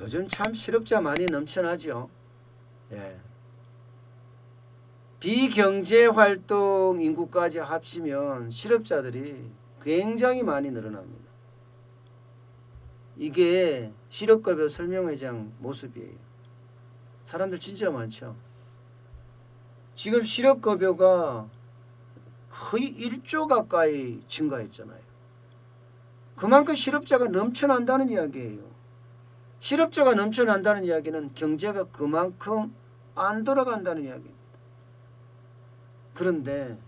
요즘 참 실업자 많이 넘쳐나죠. 예. 비경제활동 인구까지 합치면 실업자들이 굉장히 많이 늘어납니다. 이게 실업급여 설명회장 모습이에요. 사람들 진짜 많죠. 지금 실업급여가 거의 1조 가까이 증가했잖아요. 그만큼 실업자가 넘쳐난다는 이야기예요. 실업자가 넘쳐난다는 이야기는 경제가 그만큼 안 돌아간다는 이야기입니다. 그런데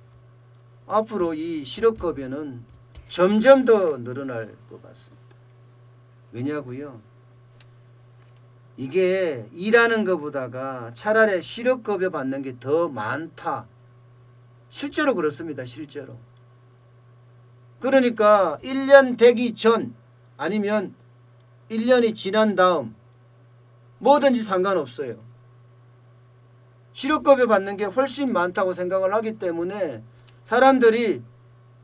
앞으로 이 실업급여는 점점 더 늘어날 것 같습니다. 왜냐고요? 이게 일하는 것보다가 차라리 실업급여 받는 게 더 많다. 실제로 그렇습니다. 실제로. 그러니까 1년 되기 전 아니면 1년이 지난 다음 뭐든지 상관없어요. 실업급여 받는 게 훨씬 많다고 생각을 하기 때문에 사람들이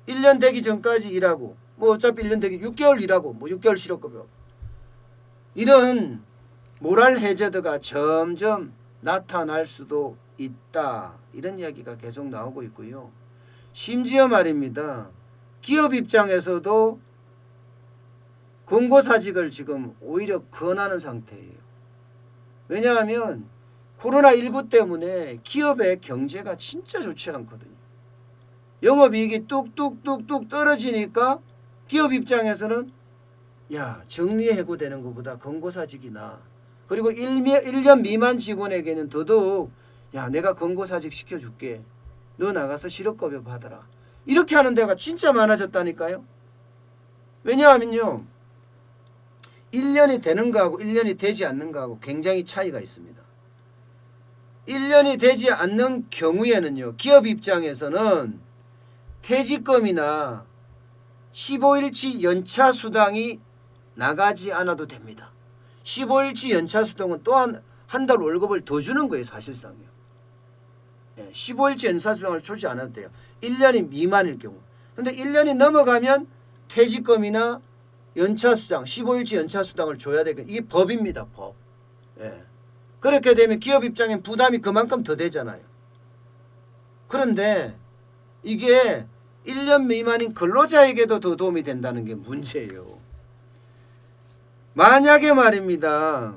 1년 되기 전까지 일하고 뭐 어차피 1년 되기 6개월 일하고 뭐 6개월 실업급여 이런 모랄 해저드가 점점 나타날 수도 있다. 이런 이야기가 계속 나오고 있고요. 심지어 말입니다. 기업 입장에서도 권고사직을 지금 오히려 권하는 상태예요. 왜냐하면 코로나19 때문에 기업의 경제가 진짜 좋지 않거든요. 영업이익이 뚝뚝뚝뚝 떨어지니까 기업 입장에서는 야 정리해고되는 것보다 권고사직이 나아. 그리고 1년 미만 직원에게는 더더욱 야 내가 권고사직 시켜줄게. 너 나가서 실업급여 받아라. 이렇게 하는 데가 진짜 많아졌다니까요. 왜냐하면요. 1년이 되는 거하고 1년이 되지 않는 거하고 굉장히 차이가 있습니다. 1년이 되지 않는 경우에는요. 기업 입장에서는 퇴직금이나 15일치 연차 수당이 나가지 않아도 됩니다. 15일치 연차 수당은 또한 한 달 월급을 더 주는 거예요. 사실상요. 15일치 연차 수당을 주지 않아도 돼요. 1년이 미만일 경우. 근데 1년이 넘어가면 퇴직금이나 연차 수당, 15일치 연차 수당을 줘야 되거든요. 이게 법입니다. 법. 예. 그렇게 되면 기업 입장엔 부담이 그만큼 더 되잖아요. 그런데 이게 1년 미만인 근로자에게도 더 도움이 된다는 게 문제예요. 만약에 말입니다.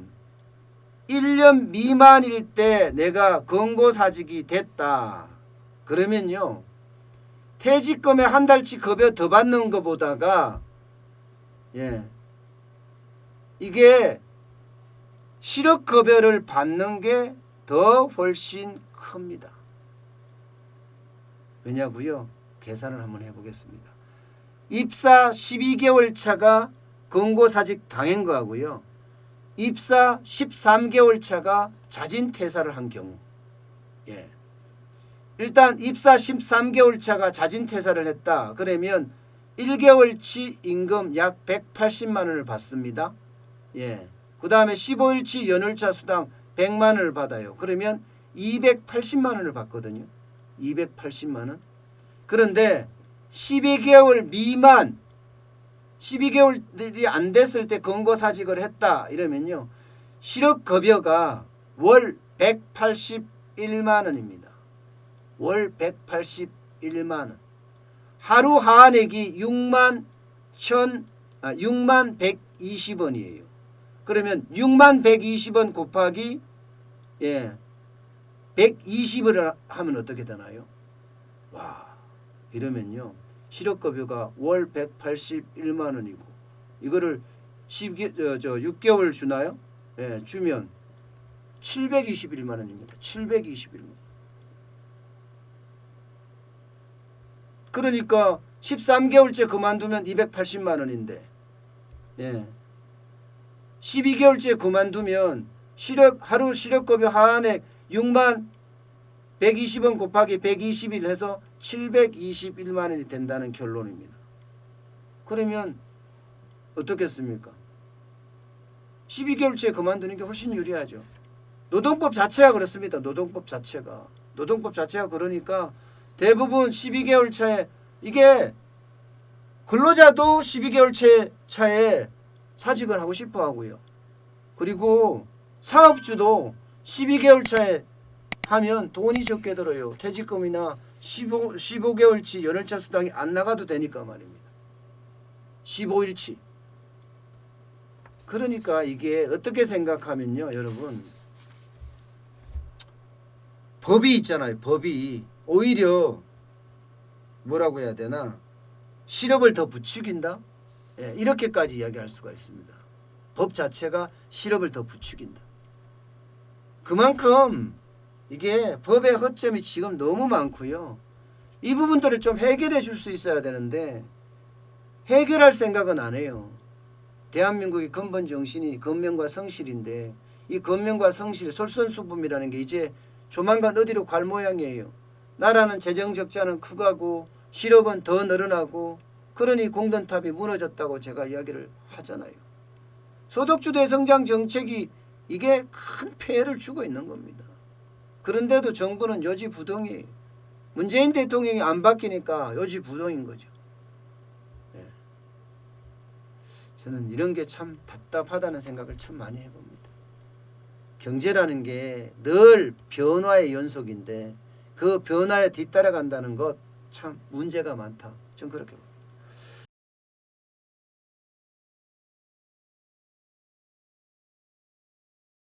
1년 미만일 때 내가 권고사직이 됐다. 그러면요. 퇴직금에 한 달치 급여 더 받는 것보다가 이게 실업급여를 받는 게 더 훨씬 큽니다. 왜냐고요? 계산을 한번 해보겠습니다. 입사 12개월 차가 권고사직 당한 거하고요. 입사 13개월 차가 자진퇴사를 한 경우. 일단 입사 13개월 차가 자진퇴사를 했다. 그러면 1개월치 임금 약 180만 원을 받습니다. 그 다음에 15일치 연월차 수당 100만 원을 받아요. 그러면 280만 원을 받거든요. 280만 원. 그런데 12개월 미만 12개월이 안 됐을 때 권고사직을 했다. 이러면요. 실업급여가 월 181만 원입니다. 월 181만 원. 하루 하한액이 6만 120원이에요. 그러면 6만 120원 곱하기 120을 하면 어떻게 되나요? 와, 이러면요. 실업급여가 월 181만 원이고 이거를 6개월 주나요? 주면 721만 원입니다. 721만 원. 그러니까 13개월째 그만두면 280만 원인데 12개월째 그만두면 하루 실업급여 하한액 6만 120원 곱하기 120일 해서 721만 원이 된다는 결론입니다. 그러면 어떻겠습니까? 12개월째 그만두는 게 훨씬 유리하죠. 노동법 자체가 그렇습니다. 노동법 자체가 그러니까 대부분 12개월 차에 이게 근로자도 12개월 차에 사직을 하고 싶어 하고요. 그리고 사업주도 12개월 차에 하면 돈이 적게 들어요. 퇴직금이나 15개월치 연월차 수당이 안 나가도 되니까 말입니다. 15일치. 그러니까 이게 어떻게 생각하면요, 여러분. 법이 있잖아요. 법이 오히려 뭐라고 해야 되나? 실업을 더 부추긴다? 예, 이렇게까지 이야기할 수가 있습니다. 법 자체가 실업을 더 부추긴다. 그만큼 이게 법의 허점이 지금 너무 많고요. 이 부분들을 좀 해결해 줄 수 있어야 되는데 해결할 생각은 안 해요. 대한민국의 근본 정신이 건면과 성실인데 이 건면과 성실, 솔선수범이라는 게 이제 조만간 어디로 갈 모양이에요. 나라는 재정 적자는 크가고 실업은 더 늘어나고 그러니 공든탑이 무너졌다고 제가 이야기를 하잖아요. 소득주도 성장 정책이 이게 큰 폐해를 주고 있는 겁니다. 그런데도 정부는 요지부동이에요. 문재인 대통령이 안 바뀌니까 요지부동인 거죠. 네. 저는 이런 게 참 답답하다는 생각을 참 많이 해봅니다. 경제라는 게 늘 변화의 연속인데 그 변화에 뒤따라간다는 것 참 문제가 많다. 전 그렇게 봅니다.